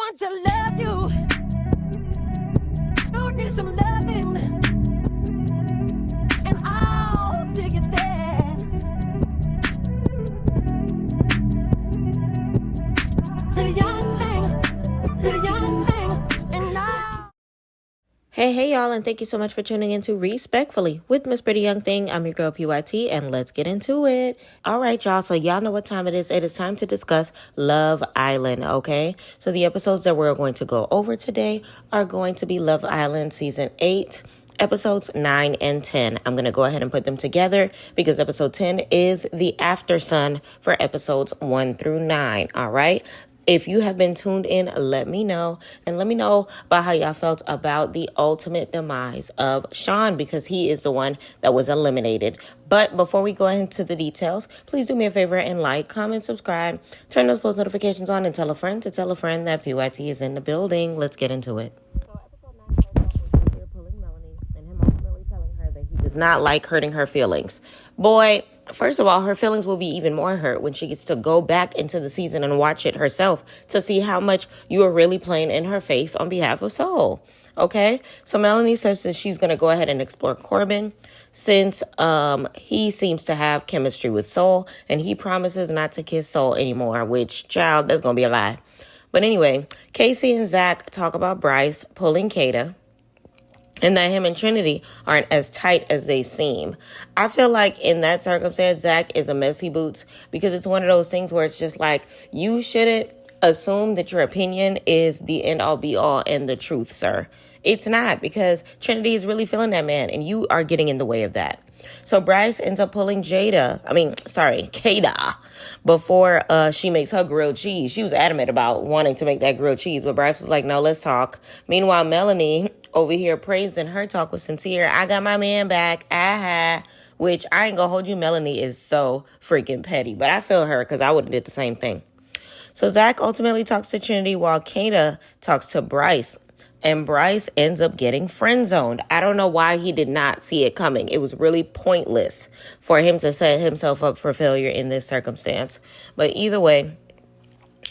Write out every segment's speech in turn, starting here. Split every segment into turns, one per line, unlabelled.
want to love you. You need some loving, and I'll take it there. The young thing, and now.
Hey, y'all, and thank you so much for tuning in to Respectfully with Miss Pretty Young Thing. I'm your girl, PYT, and let's get into it. All right, y'all, so y'all know what time it is. It is time to discuss Love Island, okay? So the episodes that we're going to go over today are going to be Love Island Season 8, Episodes 9 and 10. I'm going to go ahead and put them together because episode 10 is the Aftersun for episodes 1 through 9, all right? If you have been tuned in, let me know. And let me know about how y'all felt about the ultimate demise of Sean, because he is the one that was eliminated. But before we go into the details, please do me a favor and like, comment, subscribe, turn those post notifications on, and tell a friend to tell a friend that PYT is in the building. Let's get into it. So episode 9 starts off with Cynthia pulling Melanie and him ultimately telling her that he does not like hurting her feelings. Boy, first of all, her feelings will be even more hurt when she gets to go back into the season and watch it herself to see how much you are really playing in her face on behalf of Soul. Okay? So Melanie says that she's going to go ahead and explore Corbin since he seems to have chemistry with Soul, and he promises not to kiss Soul anymore, which, child, that's going to be a lie. But anyway, Casey and Zach talk about Bryce pulling Kata, and that him and Trinity aren't as tight as they seem. I feel like in that circumstance, Zach is a messy boots, because it's one of those things where it's just like, you shouldn't assume that your opinion is the end all be all and the truth, sir. It's not, because Trinity is really feeling that man, and you are getting in the way of that. So Bryce ends up pulling Kata, before she makes her grilled cheese. She was adamant about wanting to make that grilled cheese, but Bryce was like, no, let's talk. Meanwhile, Melanie over here praising her talk with Sincere. I got my man back. Which I ain't gonna hold you. Melanie is so freaking petty, but I feel her because I would have did the same thing. So Zach ultimately talks to Trinity while Kata talks to Bryce. And Bryce ends up getting friend-zoned. I don't know why he did not see it coming. It was really pointless for him to set himself up for failure in this circumstance. But either way,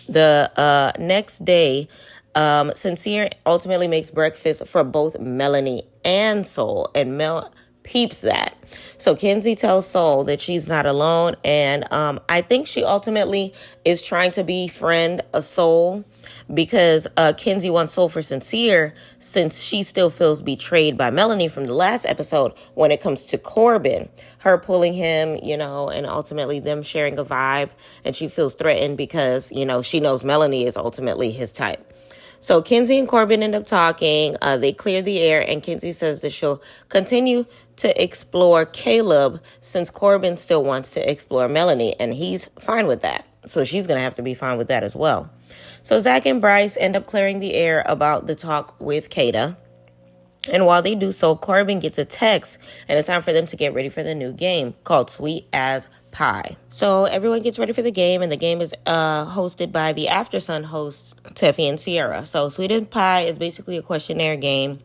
the next day, Sincere ultimately makes breakfast for both Melanie and Soul. And Mel peeps that. So Kenzie tells Soul that she's not alone. And I think she ultimately is trying to befriend a Soul, because Kenzie wants Soul for Sincere, since she still feels betrayed by Melanie from the last episode when it comes to Corbin. Her pulling him, and ultimately them sharing a vibe. And she feels threatened because, she knows Melanie is ultimately his type. So Kenzie and Corbin end up talking. They clear the air, and Kenzie says that she'll continue to explore Caleb since Corbin still wants to explore Melanie, and he's fine with that. So she's going to have to be fine with that as well. So Zach and Bryce end up clearing the air about the talk with Kata. And while they do so, Corbin gets a text, and it's time for them to get ready for the new game called Sweet as Pie. So everyone gets ready for the game, and the game is hosted by the Aftersun hosts, Teffy and Sierra. So Sweet as Pie is basically a questionnaire game.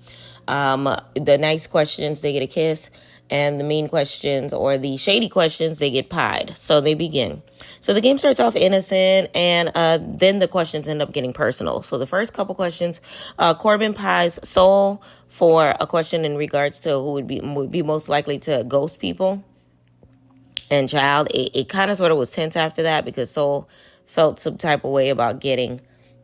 The nice questions, they get a kiss, and the mean questions or the shady questions, they get pied. So they begin. So the game starts off innocent, and then the questions end up getting personal. So the first couple questions, Corbin pies Soul for a question in regards to who would be most likely to ghost people. And child, it kind of sort of was tense after that, because Soul felt some type of way about getting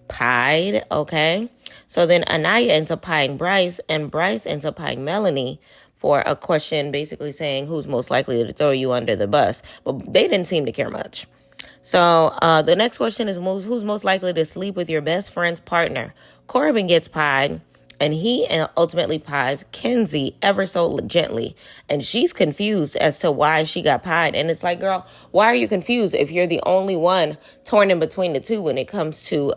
pied, okay? So then Anaya ends up pieing Bryce, and Bryce ends up pieing Melanie for a question basically saying who's most likely to throw you under the bus. But they didn't seem to care much. So the next question is who's most likely to sleep with your best friend's partner. Corbin gets pied, and he ultimately pies Kenzie ever so gently. And she's confused as to why she got pied. And it's like, girl, why are you confused if you're the only one torn in between the two when it comes to,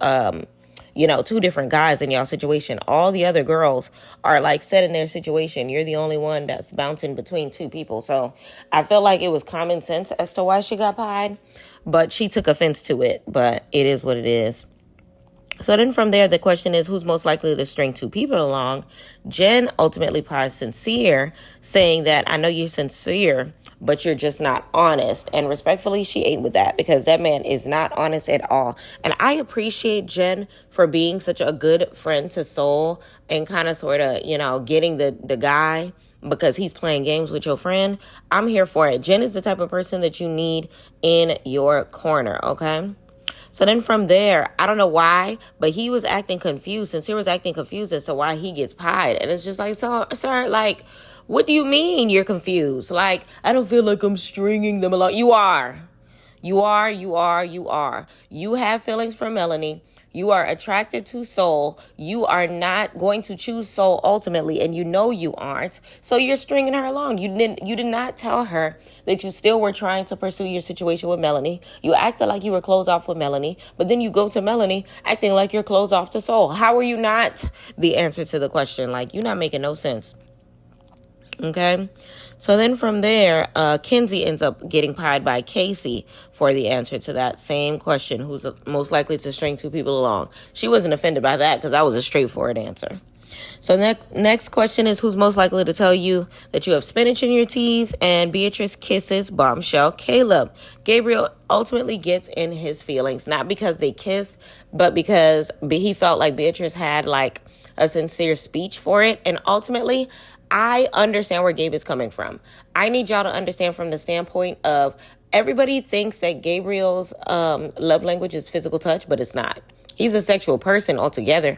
two different guys in y'all situation? All the other girls are like set in their situation. You're the only one that's bouncing between two people. So I feel like it was common sense as to why she got pied, but she took offense to it. But it is what it is. So then from there, the question is, who's most likely to string two people along? Jen ultimately pies Sincere, saying that I know you're sincere, but you're just not honest. And respectfully, she ate with that because that man is not honest at all. And I appreciate Jen for being such a good friend to Soul and kind of sort of, getting the guy because he's playing games with your friend. I'm here for it. Jen is the type of person that you need in your corner, okay? So then from there, I don't know why, but he was acting confused. Sincere was acting confused as to why he gets pied. And it's just like, so, sir, like, what do you mean you're confused? Like, I don't feel like I'm stringing them along. You are. You are. You have feelings for Melanie. You are attracted to Soul. You are not going to choose Soul ultimately, and you know you aren't. So you're stringing her along. You did not tell her that you still were trying to pursue your situation with Melanie. You acted like you were closed off with Melanie, but then you go to Melanie acting like you're closed off to Soul. How are you not the answer to the question? Like, you're not making no sense. Okay. So then from there, Kenzie ends up getting pied by Casey for the answer to that same question. Who's most likely to string two people along? She wasn't offended by that because that was a straightforward answer. So next question is, who's most likely to tell you that you have spinach in your teeth? And Beatrice kisses bombshell Caleb. Gabriel ultimately gets in his feelings, not because they kissed, but because he felt like Beatrice had like a sincere speech for it. And ultimately, I understand where Gabe is coming from. I need y'all to understand from the standpoint of everybody thinks that Gabriel's love language is physical touch, but it's not. He's a sexual person altogether,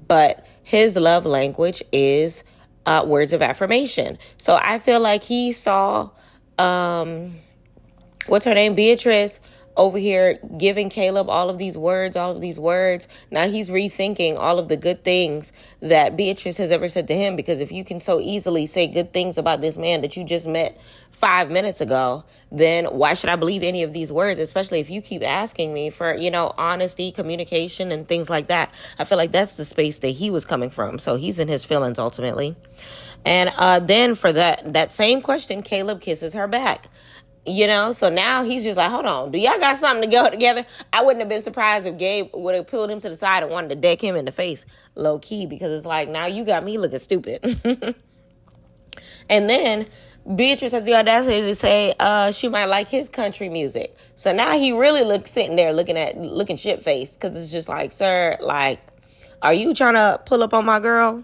but his love language is words of affirmation. So I feel like he saw, what's her name? Beatrice over here giving Caleb all of these words. Now he's rethinking all of the good things that Beatrice has ever said to him, because if you can so easily say good things about this man that you just met 5 minutes ago, then why should I believe any of these words, especially if you keep asking me for, honesty, communication, and things like that. I feel like that's the space that he was coming from. So he's in his feelings ultimately. And then for that same question, Caleb kisses her back. So now he's just like, hold on, do y'all got something to go together? I wouldn't have been surprised if Gabe would have pulled him to the side and wanted to deck him in the face low key, because it's like, now you got me looking stupid. And then Beatrice has the audacity to say she might like his country music. So now he really sitting there looking shit-faced, because it's just like, sir, like, are you trying to pull up on my girl?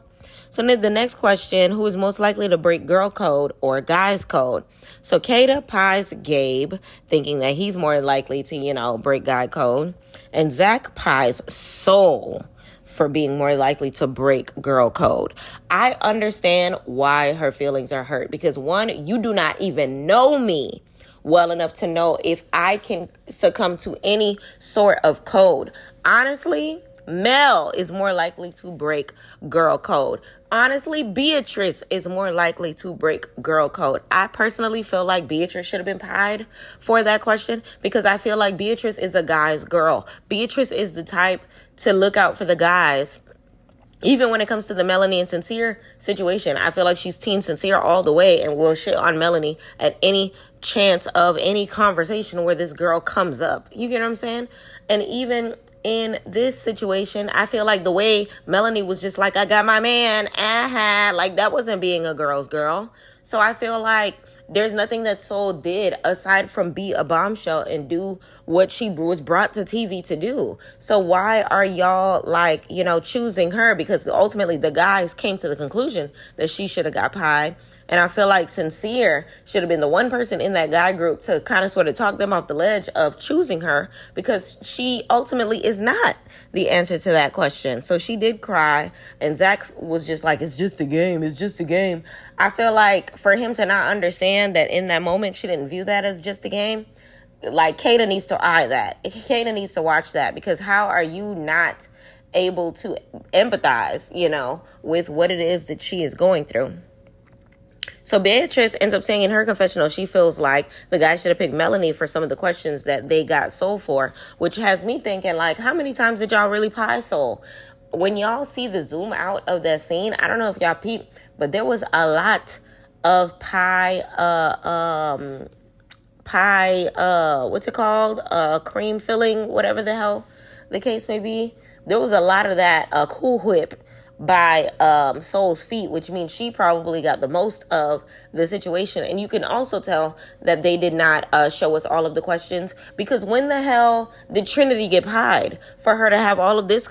So then the next question, who is most likely to break girl code or guys code? So Kata pies Gabe, thinking that he's more likely to, break guy code. And Zach pies Soul for being more likely to break girl code. I understand why her feelings are hurt, because one, you do not even know me well enough to know if I can succumb to any sort of code. Honestly, Mel is more likely to break girl code. Honestly, Beatrice is more likely to break girl code. I personally feel like Beatrice should have been pied for that question, because I feel like Beatrice is a guy's girl. Beatrice is the type to look out for the guys. Even when it comes to the Melanie and Sincere situation, I feel like she's team Sincere all the way and will shit on Melanie at any chance of any conversation where this girl comes up. You get what I'm saying? And even in this situation, I feel like the way Melanie was just like, I got my man, like that wasn't being a girl's girl. So I feel like there's nothing that Soul did aside from be a bombshell and do what she was brought to TV to do. So why are y'all like, choosing her? Because ultimately the guys came to the conclusion that she should have got pied. And I feel like Sincere should have been the one person in that guy group to kind of sort of talk them off the ledge of choosing her, because she ultimately is not the answer to that question. So she did cry, and Zach was just like, it's just a game. It's just a game. I feel like for him to not understand that in that moment, she didn't view that as just a game. Like, Kata needs to eye that. Kata needs to watch that, because how are you not able to empathize, with what it is that she is going through? So Beatrice ends up saying in her confessional she feels like the guy should have picked Melanie for some of the questions that they got Soul for, which has me thinking, like, how many times did y'all really pie Soul? When y'all see the zoom out of that scene, I don't know if y'all peeped, but there was a lot of pie, what's it called? Cream filling, whatever the hell the case may be. there was a lot of that cool whip by Soul's feet, which means she probably got the most of the situation. And you can also tell that they did not show us all of the questions, because when the hell did Trinity get pied for her to have all of this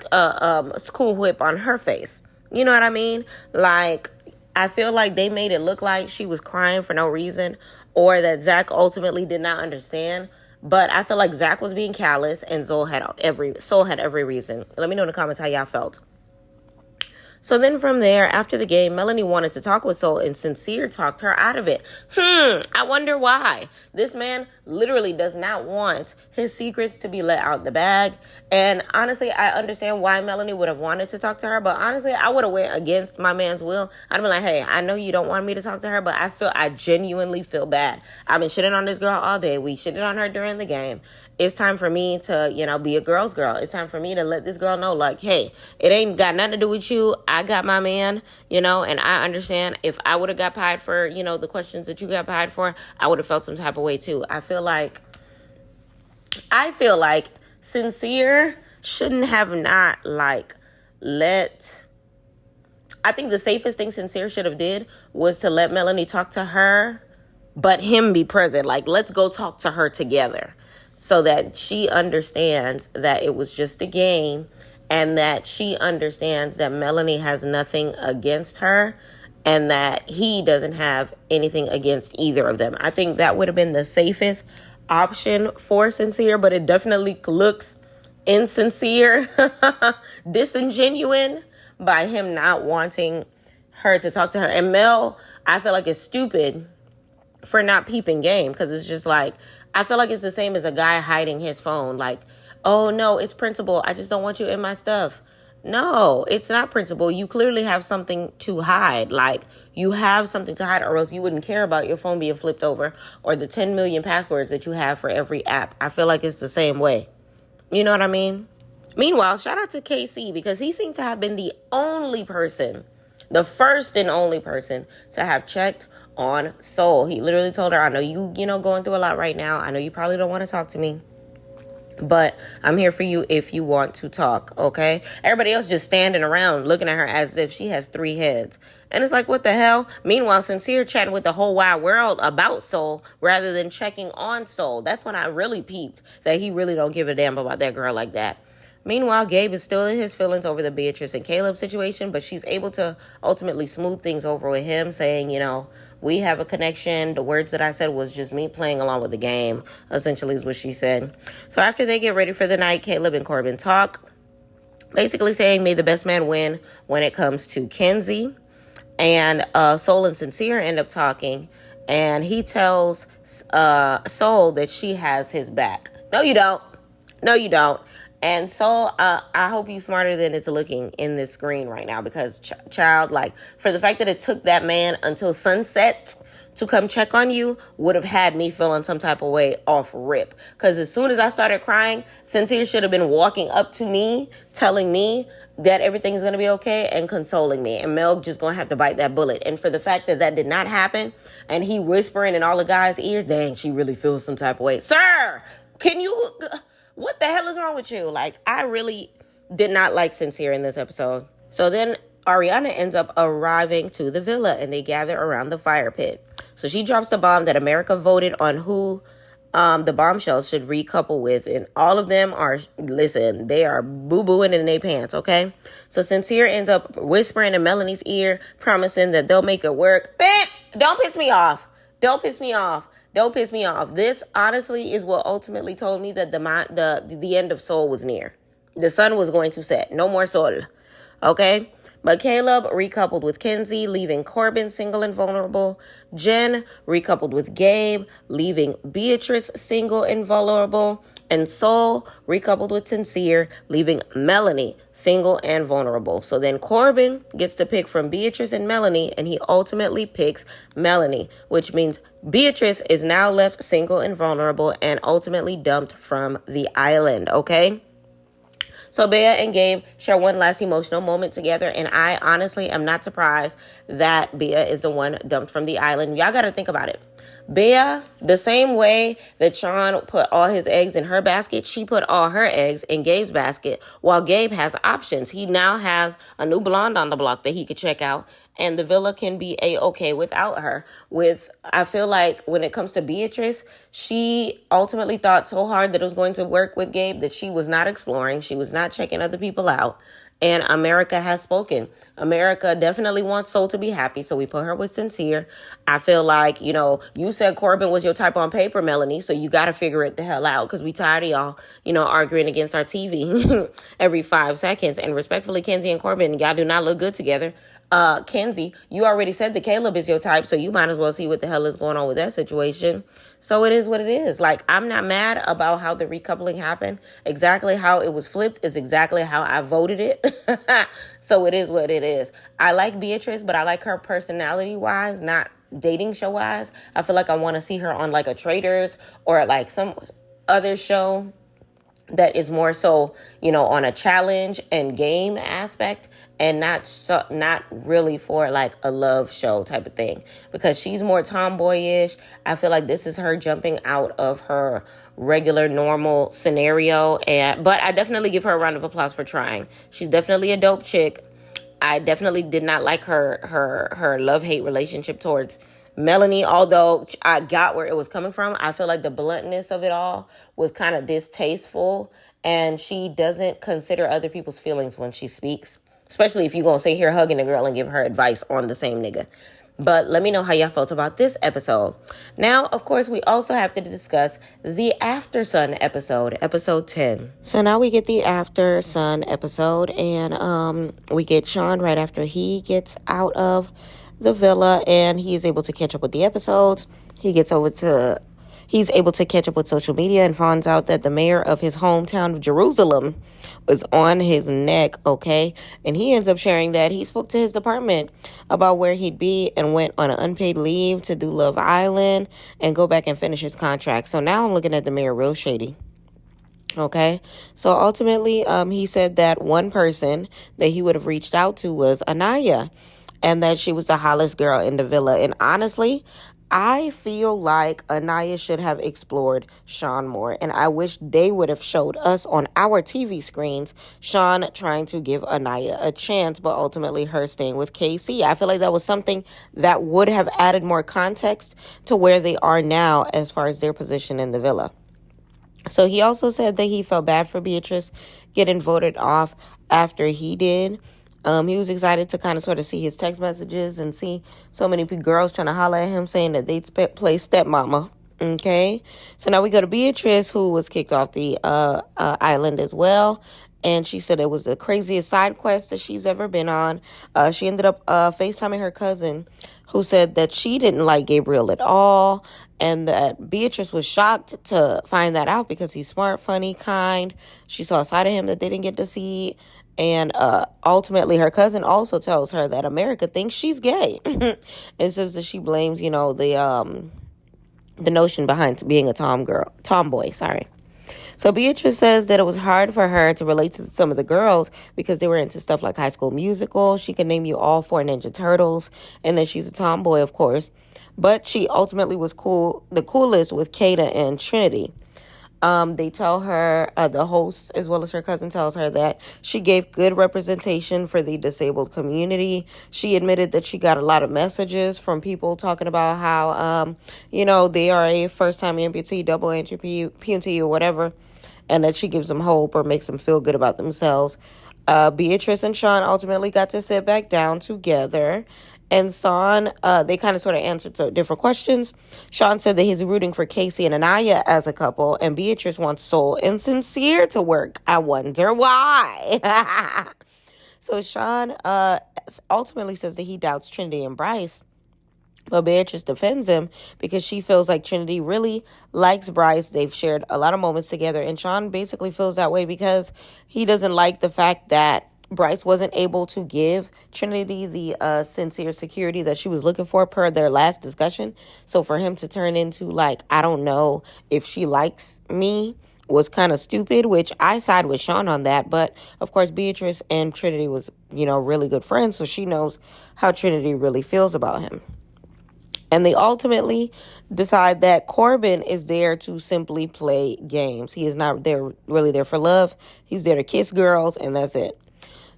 cool whip on her face? You know what I mean? Like, I feel like they made it look like she was crying for no reason, or that Zach ultimately did not understand. But I feel like Zach was being callous and Soul had every reason. Let me know in the comments how y'all felt. So then from there, after the game, Melanie wanted to talk with Soul, and Sincere talked her out of it. I wonder why. This man literally does not want his secrets to be let out the bag. And honestly, I understand why Melanie would have wanted to talk to her. But honestly, I would have went against my man's will. I'd be like, hey, I know you don't want me to talk to her, but I genuinely feel bad. I've been shitting on this girl all day. We shitted on her during the game. It's time for me to, be a girl's girl. It's time for me to let this girl know, like, hey, it ain't got nothing to do with you. I got my man, and I understand if I would have got pied for, the questions that you got pied for, I would have felt some type of way too. I feel like Sincere shouldn't have not let. I think the safest thing Sincere should have did was to let Melanie talk to her, but him be present. Like, let's go talk to her together so that she understands that it was just a game, and that she understands that Melanie has nothing against her and that he doesn't have anything against either of them. I think that would have been the safest option for Sincere, but it definitely looks insincere, disingenuine by him not wanting her to talk to her. And Mel, I feel like, is stupid for not peeping game, because it's just like, I feel like it's the same as a guy hiding his phone. Like, oh no, it's principal. I just don't want you in my stuff. No, it's not principal. You clearly have something to hide. Like, you have something to hide, or else you wouldn't care about your phone being flipped over or the 10 million passwords that you have for every app. I feel like it's the same way. You know what I mean? Meanwhile, shout out to KC, because he seemed to have been the first and only person to have checked on Soul. He literally told her, I know you going through a lot right now. I know you probably don't want to talk to me, but I'm here for you if you want to talk, okay? Everybody else just standing around looking at her as if she has 3 heads. And it's like, what the hell? Meanwhile, Sincere chatting with the whole wide world about Soul rather than checking on Soul. That's when I really peeped that he really don't give a damn about that girl like that. Meanwhile, Gabe is still in his feelings over the Beatrice and Caleb situation, but she's able to ultimately smooth things over with him, saying, we have a connection. The words that I said was just me playing along with the game, essentially is what she said. So after they get ready for the night, Caleb and Corbin talk, basically saying, may the best man win when it comes to Kenzie. And Soul and Sincere end up talking, and he tells Soul that she has his back. No, you don't. No, you don't. And so I hope you're smarter than it's looking in this screen right now, because child, for the fact that it took that man until sunset to come check on you would have had me feeling some type of way off rip. Because as soon as I started crying, Sincere should have been walking up to me, telling me that everything's going to be okay and consoling me. And Mel just going to have to bite that bullet. And for the fact that that did not happen, and he whispering in all the guys' ears, dang, she really feels some type of way. Sir, can you... What the hell is wrong with you? I really did not like Sincere in this episode. So then Ariana ends up arriving to the villa, and they gather around the fire pit. So she drops the bomb that America voted on who the bombshells should recouple with. And all of them are, they are boo-booing in their pants, okay? So Sincere ends up whispering in Melanie's ear, promising that they'll make it work. Bitch, don't piss me off. Don't piss me off. Don't piss me off. This, honestly, is what ultimately told me that the end of Soul was near. The sun was going to set. No more Soul. Okay? But Caleb recoupled with Kenzie, leaving Corbin single and vulnerable. Jen recoupled with Gabe, leaving Beatrice single and vulnerable. And Soul recoupled with Sincere, leaving Melanie single and vulnerable. So then Corbin gets to pick from Beatrice and Melanie, and he ultimately picks Melanie, which means Beatrice is now left single and vulnerable and ultimately dumped from the island, okay? So Bea and Gabe share one last emotional moment together, and I honestly am not surprised that Bea is the one dumped from the island. Y'all got to think about it. Bea, the same way that Sean put all his eggs in her basket, she put all her eggs in Gabe's basket, while Gabe has options. He now has a new blonde on the block that he could check out, and the villa can be A-okay without her. I feel like when it comes to Beatrice, she ultimately thought so hard that it was going to work with Gabe that she was not exploring. She was not checking other people out. And America has spoken. America definitely wants Soul to be happy, so we put her with Sincere. I feel like, you said Corbin was your type on paper, Melanie, so you got to figure it the hell out because we tired of y'all, arguing against our TV every 5 seconds. And respectfully, Kenzie and Corbin, y'all do not look good together. Kenzie, you already said that Caleb is your type, so you might as well see what the hell is going on with that situation. So it is what it is. Like, I'm not mad about how the recoupling happened. Exactly how it was flipped is exactly how I voted it. So it is what it is. I like Beatrice, but I like her personality-wise, not dating show-wise. I feel like I want to see her on like a Traders or like some other show that is more so, on a challenge and game aspect, and not really for like a love show type of thing, because she's more tomboyish. I feel like this is her jumping out of her regular normal scenario, but I definitely give her a round of applause for trying. She's definitely a dope chick. I definitely did not like her love-hate relationship towards Melanie, although I got where it was coming from. I feel like the bluntness of it all was kind of distasteful, and she doesn't consider other people's feelings when she speaks, especially if you're going to sit here hugging a girl and give her advice on the same nigga. But let me know how y'all felt about this episode. Now, of course, we also have to discuss the Aftersun episode 10. So now we get the Aftersun episode, and we get Sean right after he gets out of the villa, and he is able to catch up with the episodes. He's able to catch up with social media and finds out that the mayor of his hometown of Jerusalem was on his neck, okay? And he ends up sharing that he spoke to his department about where he'd be and went on an unpaid leave to do Love Island and go back and finish his contract. So now I'm looking at the mayor real shady. Okay, so ultimately, he said that one person that he would have reached out to was Anaya, and that she was the hottest girl in the villa. And honestly, I feel like Anaya should have explored Sean more. And I wish they would have showed us on our TV screens Sean trying to give Anaya a chance, but ultimately her staying with KC. I feel like that was something that would have added more context to where they are now as far as their position in the villa. So he also said that he felt bad for Beatrice getting voted off after he did. He was excited to kind of sort of see his text messages and see so many girls trying to holler at him saying that they'd play stepmama. Okay. So now we go to Beatrice, who was kicked off the island as well. And she said it was the craziest side quest that she's ever been on. She ended up FaceTiming her cousin, who said that she didn't like Gabriel at all. And that Beatrice was shocked to find that out because he's smart, funny, kind. She saw a side of him that they didn't get to see. And ultimately, her cousin also tells her that America thinks she's gay. And says that she blames, the notion behind being a tomboy. So Beatrice says that it was hard for her to relate to some of the girls because they were into stuff like High School Musical. She can name you all 4 Ninja Turtles. And then she's a tomboy, of course. But she ultimately was the coolest with Kada and Trinity. They tell her, the host as well as her cousin tells her that she gave good representation for the disabled community. She admitted that she got a lot of messages from people talking about how, they are a first-time amputee, double amputee, or whatever, and that she gives them hope or makes them feel good about themselves. Beatrice and Sean ultimately got to sit back down together. And Sean, they kind of sort of answered some different questions. Sean said that he's rooting for Casey and Anaya as a couple, and Beatrice wants Soul and Sincere to work. I wonder why. So Sean ultimately says that he doubts Trinity and Bryce. But Beatrice defends him because she feels like Trinity really likes Bryce. They've shared a lot of moments together. And Sean basically feels that way because he doesn't like the fact that Bryce wasn't able to give Trinity the sincere security that she was looking for per their last discussion. So for him to turn into like, I don't know if she likes me was kind of stupid, which I side with Sean on that. But of course, Beatrice and Trinity was, really good friends, so she knows how Trinity really feels about him. And they ultimately decide that Corbin is there to simply play games. He is not really there for love. He's there to kiss girls, and that's it.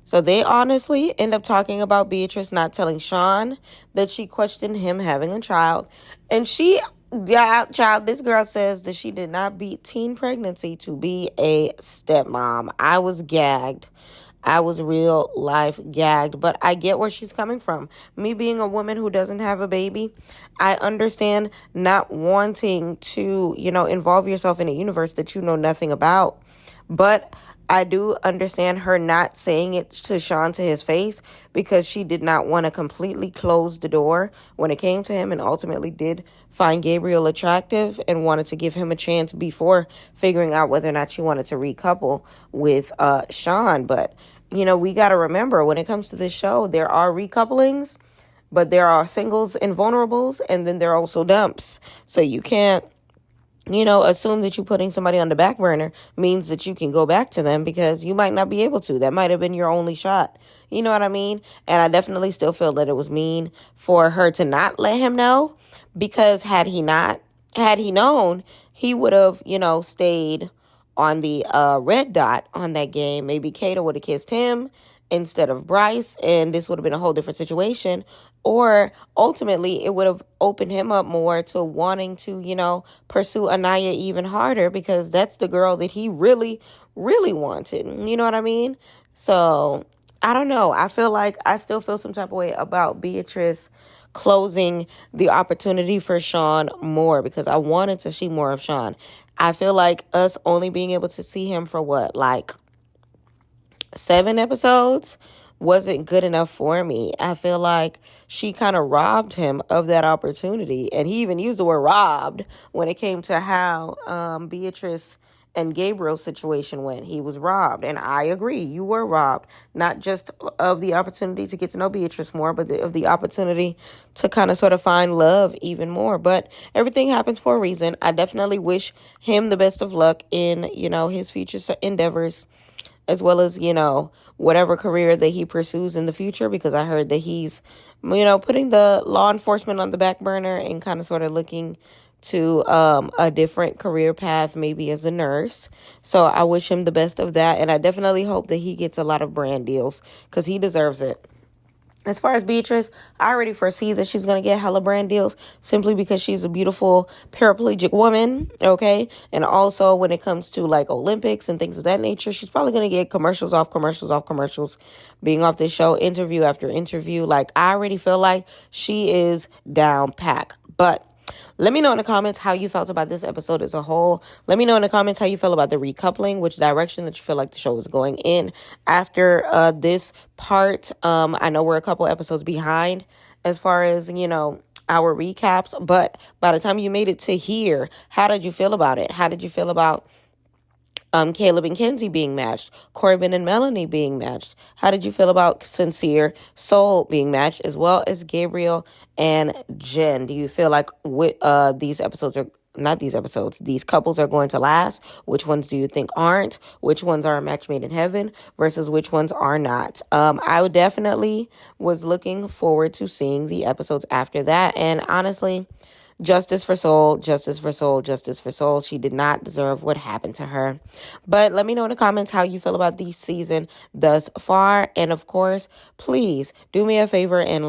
So they honestly end up talking about Beatrice not telling Sean that she questioned him having a child. And this girl says that she did not beat teen pregnancy to be a stepmom. I was gagged. I was real life gagged, but I get where she's coming from. Me being a woman who doesn't have a baby, I understand not wanting to, involve yourself in a universe that you know nothing about. But I do understand her not saying it to Sean to his face because she did not want to completely close the door when it came to him, and ultimately did find Gabriel attractive and wanted to give him a chance before figuring out whether or not she wanted to recouple with Sean. But, we got to remember, when it comes to this show, there are recouplings, but there are singles and vulnerables, and then there are also dumps. So you can't assume that you putting somebody on the back burner means that you can go back to them, because you might not be able to. That might have been your only shot. You know what I mean? And I definitely still feel that it was mean for her to not let him know, because had he known, he would have, stayed on the red dot on that game. Maybe Kato would have kissed him instead of Bryce, and this would have been a whole different situation. Or ultimately, it would have opened him up more to wanting to, pursue Anaya even harder, because that's the girl that he really, really wanted. You know what I mean? So, I don't know. I feel like I still feel some type of way about Beatrice closing the opportunity for Sean more, because I wanted to see more of Sean. I feel like us only being able to see him for 7 episodes wasn't good enough for me. I feel like she kind of robbed him of that opportunity. And he even used the word robbed when it came to how Beatrice and Gabriel's situation went. He was robbed. And I agree. You were robbed. Not just of the opportunity to get to know Beatrice more, but of the opportunity to kind of sort of find love even more. But everything happens for a reason. I definitely wish him the best of luck in, his future endeavors, as well as, whatever career that he pursues in the future, because I heard that he's, putting the law enforcement on the back burner and kind of sort of looking to a different career path, maybe as a nurse. So I wish him the best of that. And I definitely hope that he gets a lot of brand deals, because he deserves it. As far as Beatrice, I already foresee that she's going to get hella brand deals simply because she's a beautiful paraplegic woman, okay? And also when it comes to Olympics and things of that nature, she's probably going to get commercials off commercials, being off this show, interview after interview. I already feel like she is down pack. But let me know in the comments how you felt about this episode as a whole. Let me know in the comments how you feel about the recoupling, which direction that you feel like the show is going in after this part. I know we're a couple episodes behind as far as, our recaps, but by the time you made it to here, how did you feel about it? How did you feel about Caleb and Kenzie being matched, Corbin and Melanie being matched? How did you feel about Sincere Soul being matched, as well as Gabriel and Jen? Do you feel like these couples are going to last? Which ones do you think aren't? Which ones are a match made in heaven versus which ones are not? I definitely was looking forward to seeing the episodes after that, and honestly, justice for Soul, justice for Soul, justice for Soul. She did not deserve what happened to her. But let me know in the comments how you feel about the season thus far. And of course, please do me a favor and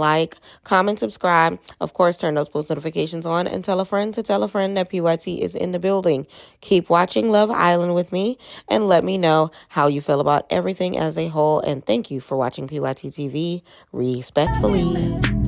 comment, subscribe. Of course, turn those post notifications on, and tell a friend to tell a friend that PYT is in the building. Keep watching Love Island with me, and let me know how you feel about everything as a whole. And thank you for watching PYT TV respectfully.